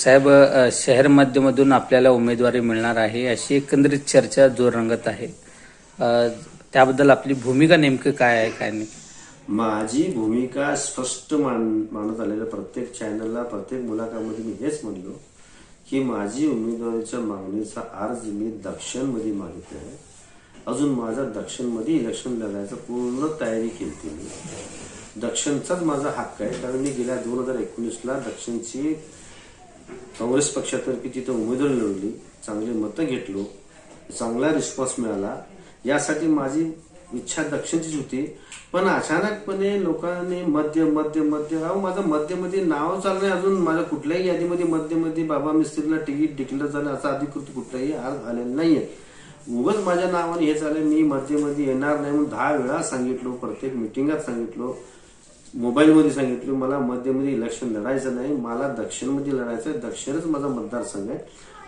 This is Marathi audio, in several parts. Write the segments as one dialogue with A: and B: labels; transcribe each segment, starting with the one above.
A: साहेब, शहर मध्यमधून आपल्याला उमेदवारी मिळणार आहे अशी एकंदरीत चर्चा जोर रंगत आहे. त्याबद्दल आपली भूमिका नेमकं काय आहे, काय नाही?
B: माझी भूमिका स्पष्ट मानत आलेलं, प्रत्येक चॅनलला, प्रत्येक मुलाखतीमध्ये मी हेच म्हणलो की माझी उमेदवारीच्या मागणीचा अर्ज मी दक्षिणमध्ये मागितला आहे. अजून माझा दक्षिणमध्ये इलेक्शन लढायचा पूर्ण तयारी केली. मी दक्षिणचाच माझा हक्क आहे, कारण मी गेल्या 2019ला दक्षिणची काँग्रेस पक्षातर्फे तिथं उमेदवारी लढवली, चांगली मतं घेतलो, चांगला रिस्पॉन्स मिळाला. यासाठी माझी इच्छा दक्षिणचीच होती. पण अचानकपणे लोकांनी मध्य मध्य मध्य माझं मध्यमध्ये नाव चाललंय, अजून माझ्या कुठल्याही यादीमध्ये मध्यमध्ये बाबा मिस्त्रीला तिकीट डिक्लेअर झालं असं अधिकृत कुठलाही अर्ज आलेला नाहीये. उगाच माझ्या नावाने हे झालं. मी मध्यमध्ये येणार नाही म्हणून 10 वेळा सांगितलो, प्रत्येक मिटिंगात सांगितलो, मोबाईलमध्ये सांगितलं मला मध्यमध्ये इलेक्शन लढायचं नाही, मला दक्षिणमध्ये लढायचं. दक्षिणच माझा मतदारसंघ आहे,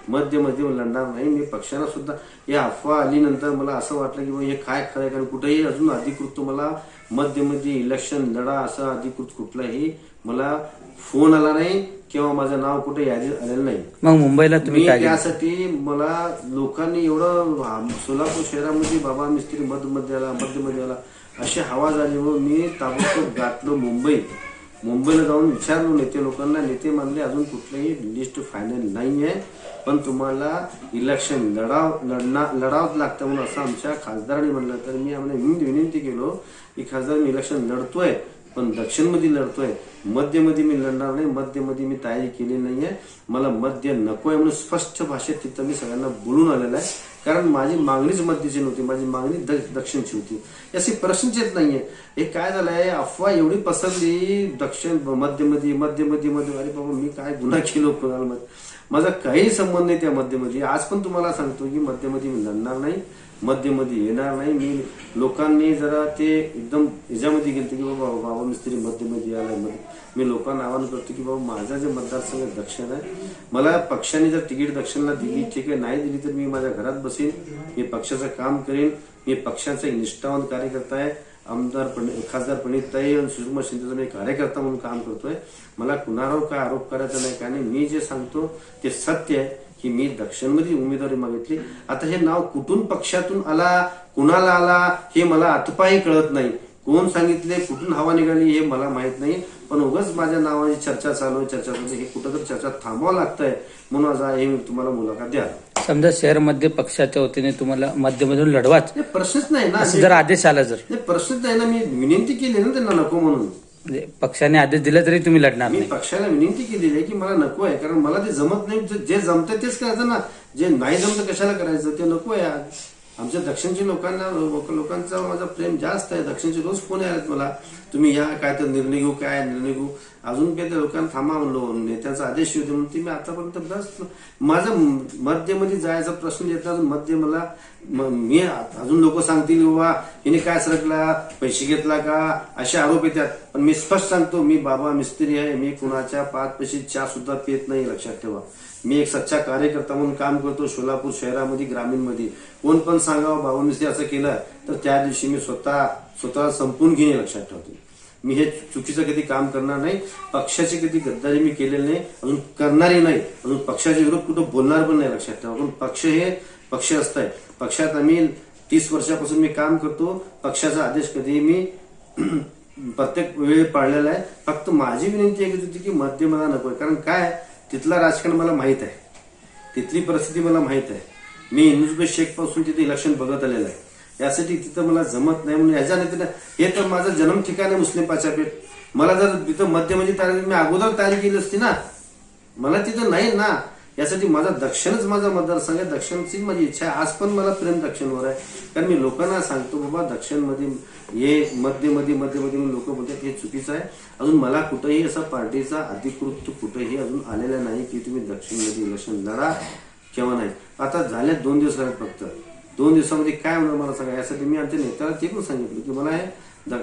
B: मध्यमध्ये लढणार नाही. मी पक्षाला सुद्धा या अफवा आली नंतर मला असं वाटलं की हे काय खरं, कारण कुठेही अजून अधिकृत मला मध्यमध्ये इलेक्शन लढा असं अधिकृत कुठलाही मला फोन आला नाही किंवा माझं नाव कुठे यादीत आलेलं नाही.
A: मग मुंबईला तुम्ही
B: त्यासाठी मला लोकांनी एवढं सोलापूर शहरामध्ये बाबा मिस्त्री मध्यमध्ये आला अशी हवा झाली म्हणून मी ताबडतोब गाठलो मुंबईला जाऊन विचारलो नेते लोकांना. नेते म्हणले अजून कुठलीही लिस्ट फायनल नाहीये, पण तुम्हाला इलेक्शन लढावंच लागतं म्हणून असं आमच्या खासदारांनी म्हणलं. तर मी विनंती केलो की खासदार मी इलेक्शन लढतोय, पण दक्षिणमध्ये लढतोय, मध्यमध्ये मी लढणार नाही, मध्यमध्ये मी तयारी केली नाहीये, मला मध्य नकोय म्हणून स्पष्ट भाषेत तिथं मी सगळ्यांना बोलून आलेला आहे. कारण माझी मागणीच मध्यची नव्हती, माझी मागणी दक्षिणची होती. याची प्रश्नच येत नाहीये. हे काय झालंय, अफवा एवढी पसरली दक्षिण मध्यमध्ये अरे बाबा मी काय गुन्हा केलो कोणाला, माझा काही संबंध नाही त्या मध्यमध्ये. आज पण तुम्हाला सांगतो की मध्यमध्ये मी लढणार नाही, मध्यमध्ये येणार नाही. मी लोकांनी जरा ते एकदम ह्याच्यामध्ये गेलते की बाबा मिस्त्री मध्यमध्ये आलाय. मी लोकांना आवाहन करतो की बाबा माझा जे मतदारसंघ दक्षिण आहे, मला पक्षाने जर तिकीट दक्षिणला दिली ठीक आहे, नाही दिली तर मी माझ्या घरात बसेन, मी पक्षाचं काम करेन. मी पक्षाचा एक निष्ठावंत कार्यकर्ता आहे. खासदार प्रणितताई आणि सुषमा शिंदेचा मी कार्यकर्ता म्हणून काम करतोय. मला कुणावर काय आरोप करायचा नाही, काय नाही. मी जे सांगतो ते सत्य आहे की मी दक्षिणमध्ये उमेदवारी मागितली. आता हे नाव कुठून पक्षातून आला, कुणाला आला हे मला आतपाही कळत नाही. कोण सांगितले, कुठून हवा निघाली हे मला माहित नाही. पण उगाच माझ्या नावाची चर्चा चालू आहे, हे कुठंतरी चर्चा थांबवावं लागतंय म्हणून आज हे मी तुम्हाला मुलाखत द्या.
A: समजा शहरमध्ये पक्षाच्या वतीने तुम्हाला मध्यमधून लढवाच
B: प्रश्नच नाही ना,
A: जर आदेश आला, जर
B: प्रश्नच नाही ना. मी विनंती केली ना त्यांना नको म्हणून.
A: पक्षाने आदेश दिला तरी तुम्ही लढणार
B: नाही. पक्षाला विनंती केलेली आहे की मला नको आहे, कारण मला ते जमत नाही. जे जमतं तेच करायचं ना, जे नाही जमतं कशाला करायचं, ते नको आहे. आमच्या दक्षिणच्या लोकांचा माझा प्रेम जास्त आहे. दक्षिणचे रोज फोन आहेत मला, तुम्ही या काय तर निर्णय घेऊ. अजून काही लोकांना थांबा म्हणलो, नेत्यांचा आदेश होते म्हणून मी आतापर्यंत बस माझा मध्यमध्ये जायचा प्रश्न येत नाही. मध्य मला मी अजून लोक सांगतील बाबा हिने काय सरकला, पैसे घेतला का, असे आरोप येतात. पण मी स्पष्ट सांगतो, मी बाबा मिस्त्री आहे. मी कुणाच्या 5 पैसे चहा सुद्धा पित नाही, लक्षात ठेवा. मी एक सच्चा कार्यकर्ता म्हणून काम करतो सोलापूर शहरामध्ये, ग्रामीणमध्ये. कोण पण सांगावं बाबा मिस्त्री असं केलं तर त्या दिवशी मी स्वतः संपून घेणे, लक्षात ठेवतो. मी हे चुकीचं कधी काम करणार नाही. पक्षाची कधी गद्दारी मी केलेली नाही, अजून करणारही नाही. अजून पक्षाच्या विरोध कुठं बोलणार पण नाही, लक्षात ठेवा. पण पक्ष हे पक्ष असतंय. पक्षात आम्ही 30 वर्षापासून मी काम करतो. पक्षाचा आदेश कधी मी प्रत्येक वेळी पाळलेला आहे. फक्त माझी विनंती एकच होती की मध्य मला नकोय, कारण काय तिथला राजकारण मला माहित आहे, तिथली परिस्थिती मला माहित आहे. मी इंदुजबे शेख पासून तिथे इलेक्शन बघत आलेलं आहे. यासाठी तिथं मला जमत नाही म्हणून याच्या नाही. हे तर माझं जन्म ठिकाण आहे मुस्लिम पाचापेठ. मला जर तिथं मध्यमध्ये तयारी मी अगोदर तयारी केली असती ना, मला तिथं नाही ना. यासाठी माझा दक्षिणच माझा मतदारसंघ आहे, दक्षिणची माझी इच्छा आहे. आज पण मला प्रेम दक्षिणवर आहे, कारण मी लोकांना सांगतो बाबा दक्षिणमध्ये हे मध्यमध्ये लोक बोलतात हे चुकीचं आहे. अजून मला कुठेही असा पार्टीचा अधिकृत कुठेही अजून आलेला नाही की तुम्ही दक्षिणमध्ये इलेक्शन लढा किंवा नाही. आता झाले 2 दिवस आहेत, फक्त 2 दिवसामध्ये काय होणार मला सांगा. यासाठी मी आमच्या नेत्याला ते पण सांगितलं की मला हे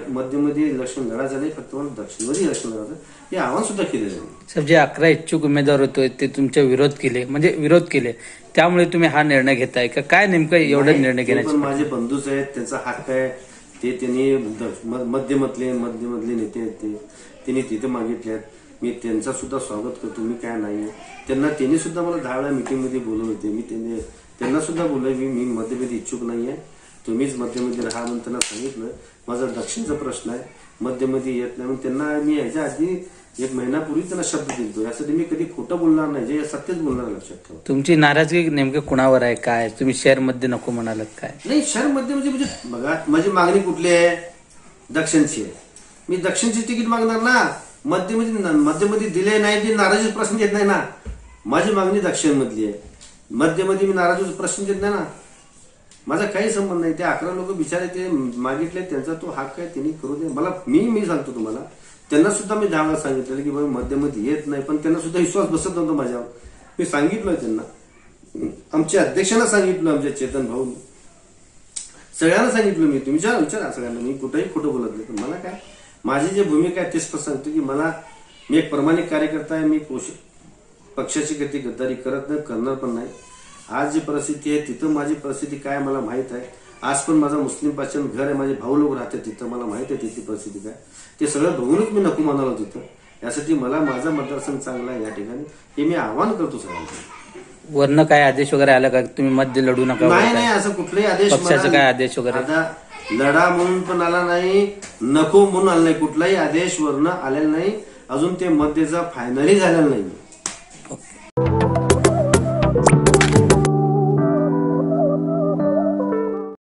B: मध्यमध्ये इलेक्शन लढायचं नाही, फक्त मला दक्षिणमध्ये इलेक्शन लढायचं, हे आव्हान सुद्धा केलेलं आहे.
A: साहेब, जे 11 इच्छुक उमेदवार होते ते तुमच्या विरोध केले, त्यामुळे तुम्ही हा निर्णय घेताय का, काय नेमकं एवढा निर्णय घेण्याचे?
B: माझे बंधूच आहेत, त्यांचा हक्क आहे. ते त्यांनी मध्यमधले नेते आहेत, त्यांनी तिथे मागितले आहेत. मी त्यांचा सुद्धा स्वागत करतो. मी काय नाही त्यांनी सुद्धा मला 10 वेळा मीटिंगमध्ये बोलवलं होते. मी त्यांना सुद्धा बोललोय मी मध्यमध्ये इच्छुक नाहीये, तुम्हीच मध्यमध्ये राहा म्हणून त्यांना सांगितलं. माझा दक्षिणचा प्रश्न आहे, मध्यमध्ये येत नाही म्हणून त्यांना मी याच्या आधी 1 महिन्यापूर्वी त्यांना शब्द दिलतो. यासाठी मी कधी खोटं बोलणार नाही, जे सत्यच बोलणार, लक्षात ठेवा.
A: तुमची नाराजगी नेमकं कुणावर आहे? काय तुम्ही शहर मध्ये नको म्हणालात काय?
B: नाही, शहर मध्ये म्हणजे बघा माझी मागणी कुठली आहे? दक्षिणची आहे. मी दक्षिणची तिकीट मागणार ना. मध्यमध्ये दिले नाही ते नाराजीचा प्रश्न येत नाही ना. माझी मागणी दक्षिण मधली आहे. मध्यमध्ये मी नाराजीचा प्रश्न येत नाही ना. माझा काही संबंध नाही. ते 11 लोक बिचारे ते मागितले, त्यांचा तो हक्क आहे, त्यांनी करू दे. मला मी सांगतो तुम्हाला, त्यांना सुद्धा मी 10 वेळा सांगितलं की बाबा मध्यमध्ये येत नाही, पण त्यांना सुद्धा विश्वास बसत नव्हता माझ्यावर. मी सांगितलं त्यांना, आमच्या अध्यक्षांना सांगितलं, आमच्या चेतन भाऊ, सगळ्यांना सांगितलं. मी तुम्ही विचारा सगळ्यांना, मी कुठेही खोटं बोलत नाही. पण मला काय, माझी जी भूमिका आहे तेच स्पष्ट सांगतो की मी एक प्रामाणिक कार्यकर्ता आहे. मी पक्षाची कधी गद्दारी करत नाही, करणार पण नाही. आज जी परिस्थिती आहे तिथं माझी परिस्थिती काय मला माहित आहे. आज पण माझा मुस्लिम पाचन घर आहे, माझे भाऊ लोक राहतात तिथं, मला माहित आहे तिथली परिस्थिती काय. ते सगळं बघूनच मी नको म्हणालो तिथं. यासाठी मला माझा मतदारसंघ चांगला आहे या ठिकाणी, हे मी आवाहन करतो सगळ्यांना.
A: वरनं काय आदेश वगैरे आला का तुम्ही मध्य लढू नका?
B: नाही, असं कुठलाही आदेश,
A: पक्षाचा काय आदेश वगैरे
B: आता लढा म्हणून पण आला नाही, नको म्हणून आला नाही, कुठलाही आदेश वरनं आलेला नाही. अजून ते मध्यचा फायनली झालेला नाही.